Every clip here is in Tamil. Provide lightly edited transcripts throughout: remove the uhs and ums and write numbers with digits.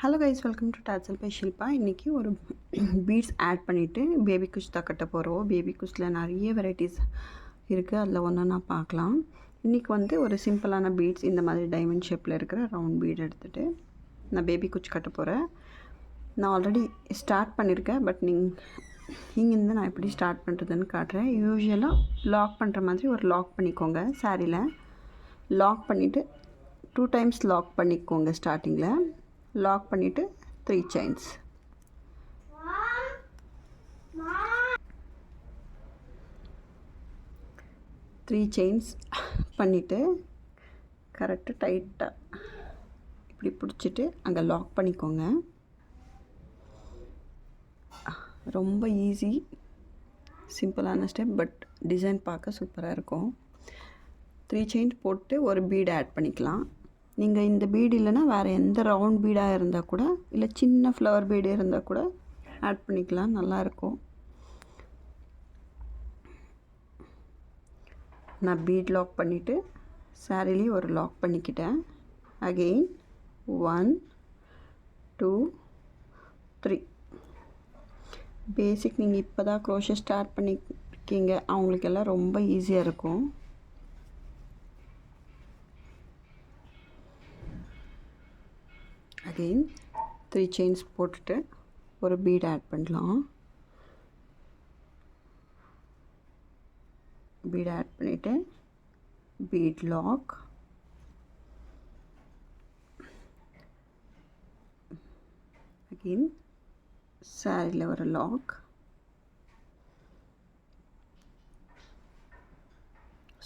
ஹலோ கைஸ், வெல்கம் டு டாட்ஸல் பை ஷில்பா. இன்றைக்கி ஒரு பீட்ஸ் ஆட் பண்ணிவிட்டு பேபி குஷ் தான் கட்ட போகிறோம். பேபி குஷில் நிறைய வெரைட்டிஸ் இருக்குது, அதில் ஒன்று நான் பார்க்கலாம். இன்றைக்கி வந்து ஒரு சிம்பிளான பீட்ஸ், இந்த மாதிரி டைமண்ட் ஷேப்பில் இருக்கிற ரவுண்ட் பீட் எடுத்துகிட்டு நான் பேபி குஷ் கட்ட போகிறேன். நான் ஆல்ரெடி ஸ்டார்ட் பண்ணியிருக்கேன், பட் இங்கேருந்து நான் எப்படி ஸ்டார்ட் பண்ணுறதுன்னு காட்டுறேன். யூஸ்வலாக லாக் பண்ணுற மாதிரி ஒரு லாக் பண்ணிக்கோங்க. சாரியில் லாக் பண்ணிவிட்டு 2 times லாக் பண்ணிக்கோங்க. ஸ்டார்டிங்கில் லாக் பண்ணிவிட்டு 3 chains. த்ரீ செயின்ஸ் பண்ணிவிட்டு கரெக்டாக டைட்டாக இப்படி பிடிச்சிட்டு அங்கே லாக் பண்ணிக்கோங்க. ரொம்ப ஈஸி, சிம்பிளான ஸ்டெப், பட் டிசைன் பார்க்க சூப்பராக இருக்கும். 3 chains போட்டு ஒரு பீட் ஆட் பண்ணிக்கலாம். நீங்கள் இந்த பீடு இல்லைன்னா வேறு எந்த ரவுண்ட் பீடாக இருந்தால் கூட, இல்லை சின்ன ஃப்ளவர் பீடு இருந்தால் கூட ஆட் பண்ணிக்கலாம், நல்லாயிருக்கும். நான் பீட் லாக் பண்ணிவிட்டு சாரிலேயும் ஒரு லாக் பண்ணிக்கிட்டேன். அகெயின் 1 2 3. பேசிக் நீங்கள் இப்போ தான் க்ரோஷே ஸ்டார்ட் பண்ணியிருக்கீங்க, அவங்களுக்கெல்லாம் ரொம்ப ஈஸியாக இருக்கும். அகெயின் 3 chains போட்டுட்டு ஒரு பீட் ஆட் பண்ணலாம். பீட் ஆட் பண்ணிவிட்டு பீட் லாக், அகெயின் சாரியில் ஒரு லாக்,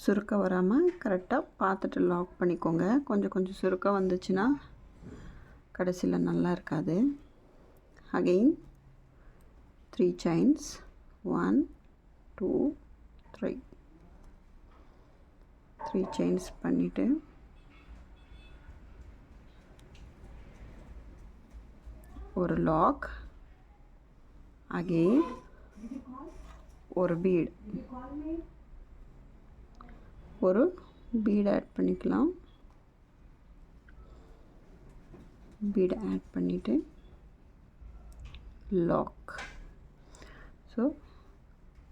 சுருக்கம் வராமல் கரெக்டாக பார்த்துட்டு லாக் பண்ணிக்கோங்க. கொஞ்சம் சுருக்கம் வந்துச்சுன்னா கடைசியில் நல்லா இருக்காது. Again 3 chains 1 2 3. 3 chains பண்ணிவிட்டு ஒரு லாக், அகெயின் ஒரு பீட் ஆட் பண்ணிக்கலாம். பீட் ஆட் பண்ணிவிட்டு லாக். ஸோ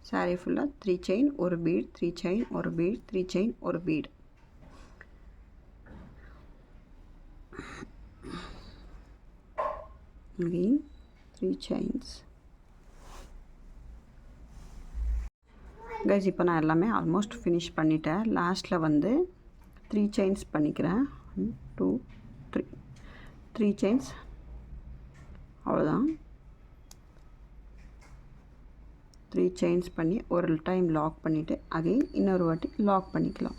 சாரீ ஃபுல்லாக 3 chain ஒரு பீட், 3 chain ஒரு பீட், 3 chain ஒரு பீட். Again 3 chains. கைஸ், இப்போ நான் எல்லாமே ஆல்மோஸ்ட் ஃபினிஷ் பண்ணிட்டேன். லாஸ்ட்டில் வந்து 3 chains பண்ணிக்கிறேன். 1 2 3. 3 chains, அவ்வளோதான். 3 chains பண்ணி ஒரு டைம் லாக் பண்ணிவிட்டு அகெயின் இன்னொரு வாட்டி லாக் பண்ணிக்கலாம்.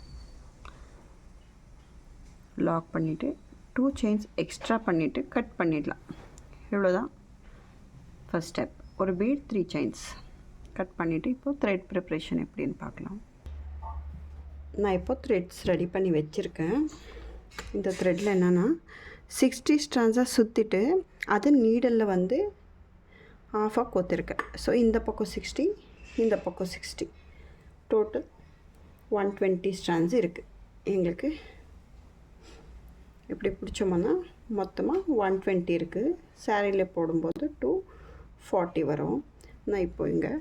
லாக் பண்ணிவிட்டு 2 chains எக்ஸ்ட்ரா பண்ணிவிட்டு கட் பண்ணிடலாம். இவ்வளோதான் ஃபஸ்ட் ஸ்டெப். ஒரு பீட், 3 chains கட் பண்ணிவிட்டு இப்போது த்ரெட் ப்ரிப்ரேஷன் எப்படின்னு பார்க்கலாம். நான் இப்போது த்ரெட்ஸ் ரெடி பண்ணி வச்சுருக்கேன். இந்த த்ரெட்டில் என்னென்னா 60 strands சுற்றிட்டு அது நீடலில் வந்து ஆஃபாக கோத்திருக்கேன். ஸோ இந்த பக்கம் 60, இந்த பக்கம் 60, டோட்டல் 120 strands இருக்குது. எங்களுக்கு இப்படி பிடிச்சோம்னா மொத்தமாக 120 இருக்குது. சாரியில் போடும்போது 240 வரும். நான் இப்போ இங்கே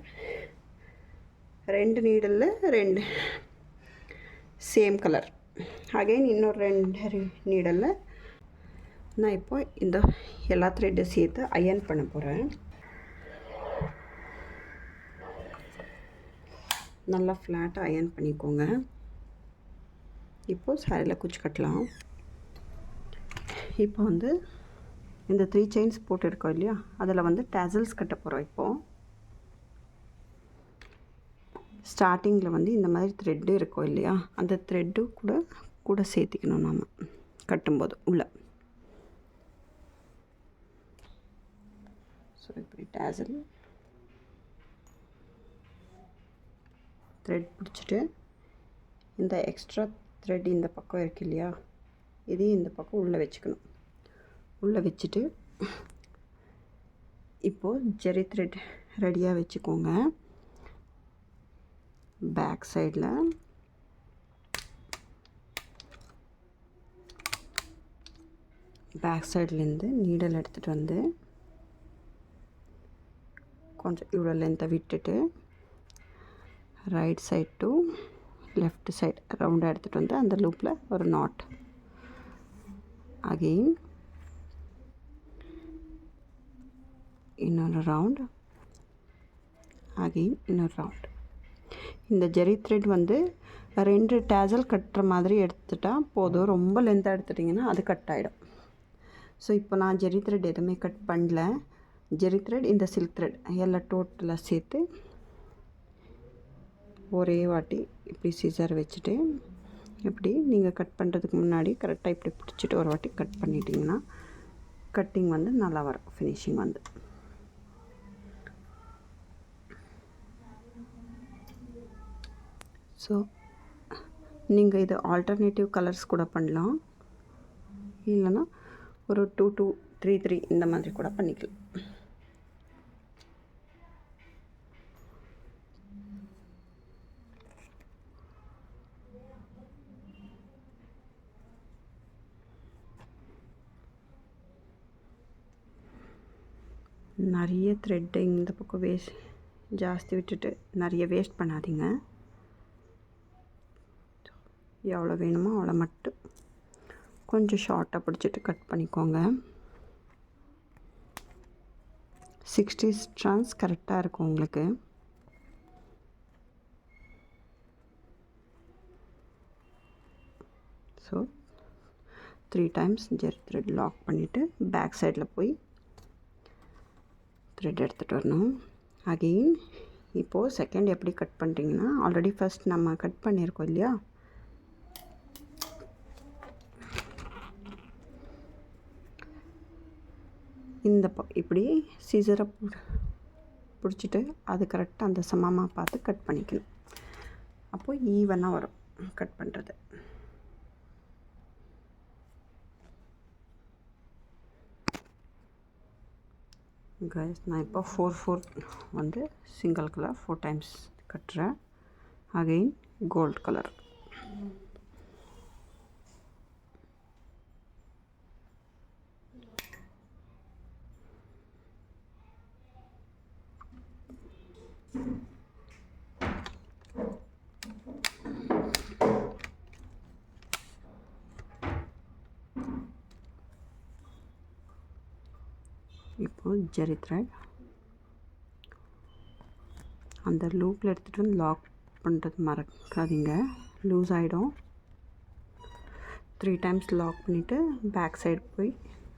2 நீடலில் 2 சேம் கலர், அகைன் இன்னொரு 2 நீடலில் நான் இப்போ இந்த எல்லா த்ரெட்டை சேர்த்து அயன் பண்ண போகிறேன். நல்லா ஃப்ளாட்டாக அயன் பண்ணிக்கோங்க. இப்போது சாரியில் குச்சி கட்டலாம். இப்போ வந்து இந்த 3 chains போட்டுருக்கோம் இல்லையா, அதில் வந்து டேசல்ஸ் கட்ட போகிறோம். இப்போது ஸ்டார்டிங்கில் வந்து இந்த மாதிரி த்ரெட்டு இருக்கும் இல்லையா, அந்த த்ரெட்டு கூட சேர்த்திக்கணும் நாம் கட்டும்போது உள்ள. ஸோ இப்படி டேசல் த்ரெட் பிடிச்சிட்டு இந்த எக்ஸ்ட்ரா த்ரெட் இந்த பக்கம் இருக்கு இல்லையா, இதையும் இந்த பக்கம் உள்ளே வச்சுக்கணும். உள்ளே வச்சுட்டு இப்போது ஜெரி த்ரெட் ரெடியாக வச்சுக்கோங்க. பேக் சைடில் பேக் சைட்லேருந்து நீடல் எடுத்துகிட்டு வந்து கொஞ்சம் இவ்வளோ லென்த்தை விட்டுட்டு right side to left side ரவுண்டாக எடுத்துகிட்டு வந்து அந்த லூப்பில் ஒரு நாட். அகெயின் இன்னொரு ரவுண்ட், அகெயின் இன்னொரு ரவுண்ட். இந்த ஜெரி த்ரெட் வந்து 2 டேசல் கட்டுற மாதிரி எடுத்துட்டால் போதும். ரொம்ப லென்த்தாக எடுத்துட்டிங்கன்னா அது கட் ஆகிடும். ஸோ இப்போ நான் ஜெரி த்ரெட் எதுவுமே கட் பண்ணல. ஜெரி த்ரெட் இந்த சில்க் த்ரெட் எல்லாம் டோட்டலாக சேர்த்து ஒரே வாட்டி இப்படி சிசர் வச்சுட்டு இப்படி நீங்கள் கட் பண்ணுறதுக்கு முன்னாடி கரெக்டாக இப்படி பிடிச்சிட்டு ஒரு வாட்டி கட் பண்ணிட்டீங்கன்னா கட்டிங் வந்து நல்லா வரும். ஃபினிஷிங் வந்து ஸோ நீங்கள் இது ஆல்டர்னேட்டிவ் கலர்ஸ் கூட பண்ணலாம், இல்லைன்னா ஒரு 2 2 3 3 இந்த மாதிரி கூட பண்ணிக்கலாம். நிறைய த்ரெட்டு இந்த பக்கம் ஜாஸ்தி விட்டுட்டு நிறைய வேஸ்ட் பண்ணாதீங்க. எவ்வளோ வேணுமோ அவ்வளோ மட்டும் கொஞ்சம் ஷார்ட்டாக பிடிச்சிட்டு கட் பண்ணிக்கோங்க. 60 ஸ்ட்ராண்ட்ஸ் கரெக்டாக இருக்கும் உங்களுக்கு. ஸோ 3 டைம்ஸ் ஜெரி த்ரெட் லாக் பண்ணிவிட்டு பேக் சைடில் போய் த்ரெட் எடுத்துகிட்டு வரணும். அகெயின் இப்போது செகண்ட் எப்படி கட் பண்ணுறீங்கன்னா, ஆல்ரெடி ஃபஸ்ட் நம்ம கட் பண்ணியிருக்கோம் இல்லையா, இந்த இப்படி சீசரை பிடிச்சிட்டு அது கரெக்டாக அந்த சமமாக பார்த்து கட் பண்ணிக்கணும். அப்போது ஈவனாக வரும் கட் பண்ணுறது. கைஸ் நான் இப்போ 4 4 வந்து சிங்கிள் கலர் 4 டைம்ஸ் கட்டுறேன். Again gold colour. இப்போது ஜெரி த்ரெட் அந்த லூப்பில் எடுத்துகிட்டு வந்து லாக் பண்ணுறது மறக்காதீங்க, லூஸ் ஆகிடும். 3 டைம்ஸ் லாக் பண்ணிவிட்டு பேக் சைடு போய்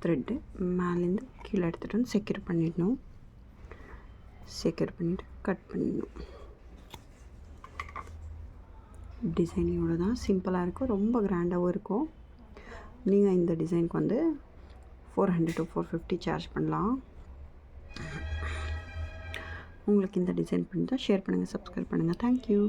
த்ரெட்டு மேலேருந்து கீழே எடுத்துகிட்டு வந்து செக்யூர் பண்ணிடணும். செக்யூர் பண்ணிவிட்டு கட் பண்ணிடணும். டிசைன் இவ்வளோ தான், சிம்பிளாக இருக்கும், ரொம்ப கிராண்டாகவும் இருக்கும். நீங்கள் இந்த டிசைனுக்கு வந்து 400 to 450 சார்ஜ் பண்ணலாம். உங்களுக்கு இந்த டிசைன் பண்ணி தான் ஷேர் பண்ணுங்கள், சப்ஸ்கிரைப் பண்ணுங்கள். தேங்க்யூ.